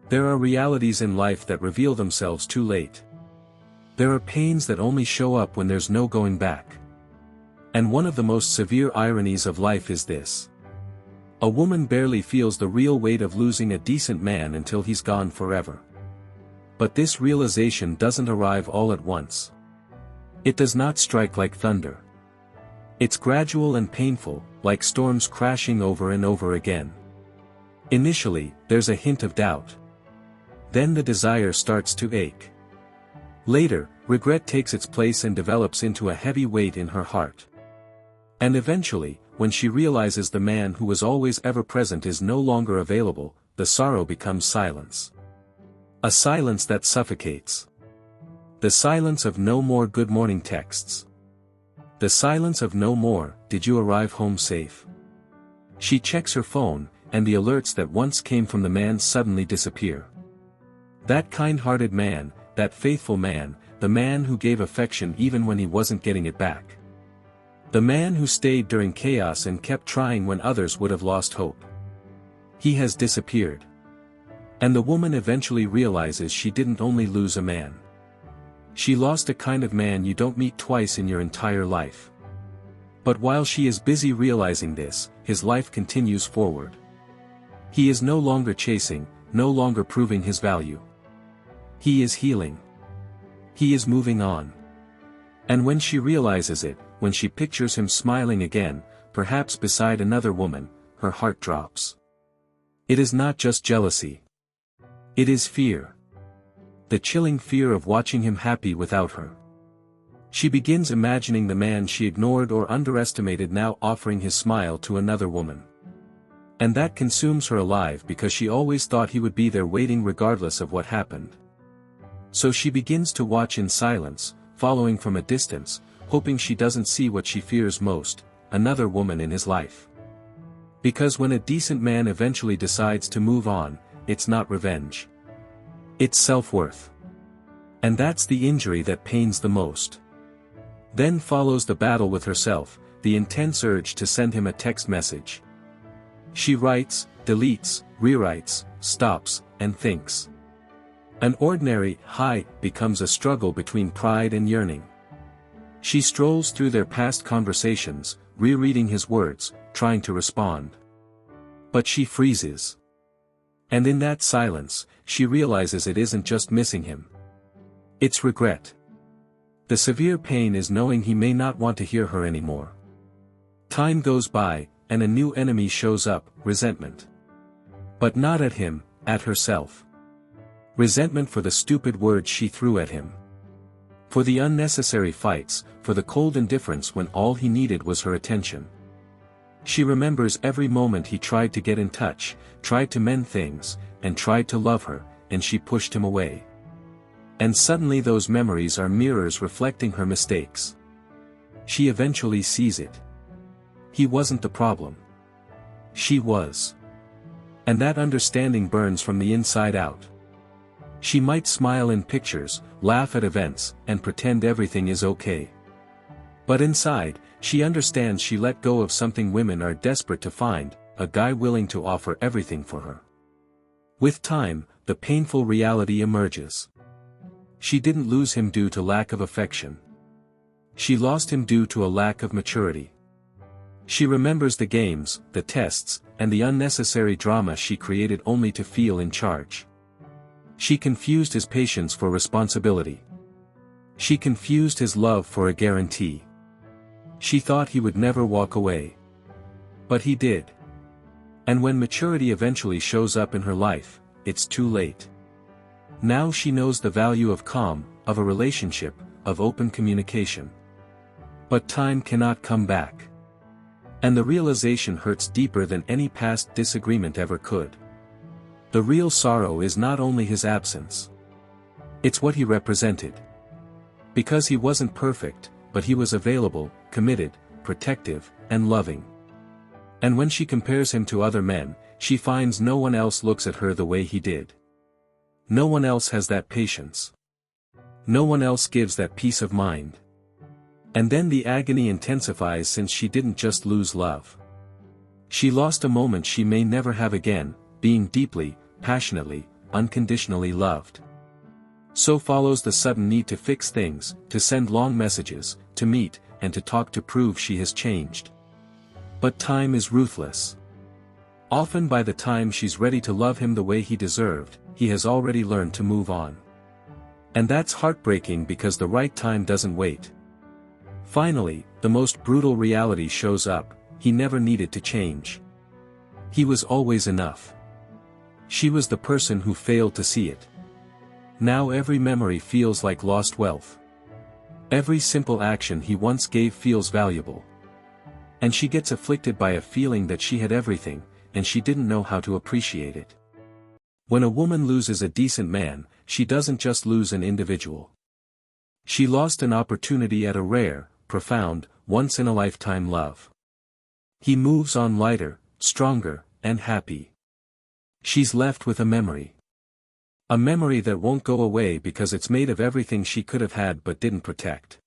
There are realities in life that reveal themselves too late. There are pains that only show up when there's no going back. And one of the most severe ironies of life is this. A woman barely feels the real weight of losing a decent man until he's gone forever. But this realization doesn't arrive all at once. It does not strike like thunder. It's gradual and painful, like storms crashing over and over again. Initially, there's a hint of doubt. Then the desire starts to ache. Later, regret takes its place and develops into a heavy weight in her heart. And eventually, when she realizes the man who was always ever present is no longer available, the sorrow becomes silence. A silence that suffocates. The silence of no more good morning texts. The silence of no more, did you arrive home safe? She checks her phone, and the alerts that once came from the man suddenly disappear. That kind-hearted man, that faithful man, the man who gave affection even when he wasn't getting it back. The man who stayed during chaos and kept trying when others would have lost hope. He has disappeared. And the woman eventually realizes she didn't only lose a man. She lost a kind of man you don't meet twice in your entire life. But while she is busy realizing this, his life continues forward. He is no longer chasing, no longer proving his value. He is healing. He is moving on. And when she realizes it, when she pictures him smiling again, perhaps beside another woman, her heart drops. It is not just jealousy. It is fear. The chilling fear of watching him happy without her. She begins imagining the man she ignored or underestimated now offering his smile to another woman. And that consumes her alive because she always thought he would be there waiting regardless of what happened. So she begins to watch in silence, following from a distance, hoping she doesn't see what she fears most, another woman in his life. Because when a decent man eventually decides to move on, it's not revenge. It's self-worth. And that's the injury that pains the most. Then follows the battle with herself, the intense urge to send him a text message. She writes, deletes, rewrites, stops, and thinks. An ordinary hi becomes a struggle between pride and yearning. She strolls through their past conversations, rereading his words, trying to respond. But she freezes. And in that silence, she realizes it isn't just missing him. It's regret. The severe pain is knowing he may not want to hear her anymore. Time goes by, and a new enemy shows up, resentment. But not at him, at herself. Resentment for the stupid words she threw at him. For the unnecessary fights, for the cold indifference when all he needed was her attention. She remembers every moment he tried to get in touch, tried to mend things, and tried to love her, and she pushed him away. And suddenly those memories are mirrors reflecting her mistakes. She eventually sees it. He wasn't the problem. She was. And that understanding burns from the inside out. She might smile in pictures, laugh at events, and pretend everything is okay. But inside, she understands she let go of something women are desperate to find, a guy willing to offer everything for her. With time, the painful reality emerges. She didn't lose him due to lack of affection. She lost him due to a lack of maturity. She remembers the games, the tests, and the unnecessary drama she created only to feel in charge. She confused his patience for responsibility. She confused his love for a guarantee. She thought he would never walk away. But he did. And when maturity eventually shows up in her life, it's too late. Now she knows the value of calm, of a relationship, of open communication. But time cannot come back. And the realization hurts deeper than any past disagreement ever could. The real sorrow is not only his absence. It's what he represented. Because he wasn't perfect, but he was available, committed, protective, and loving. And when she compares him to other men, she finds no one else looks at her the way he did. No one else has that patience. No one else gives that peace of mind. And then the agony intensifies since she didn't just lose love. She lost a moment she may never have again, being deeply, passionately, unconditionally loved. So follows the sudden need to fix things, to send long messages, to meet, and to talk to prove she has changed. But time is ruthless. Often by the time she's ready to love him the way he deserved, he has already learned to move on. And that's heartbreaking because the right time doesn't wait. Finally, the most brutal reality shows up: he never needed to change. He was always enough. She was the person who failed to see it. Now every memory feels like lost wealth. Every simple action he once gave feels valuable. And she gets afflicted by a feeling that she had everything, and she didn't know how to appreciate it. When a woman loses a decent man, she doesn't just lose an individual. She lost an opportunity at a rare, profound, once-in-a-lifetime love. He moves on lighter, stronger, and happy. She's left with a memory. A memory that won't go away because it's made of everything she could have had but didn't protect.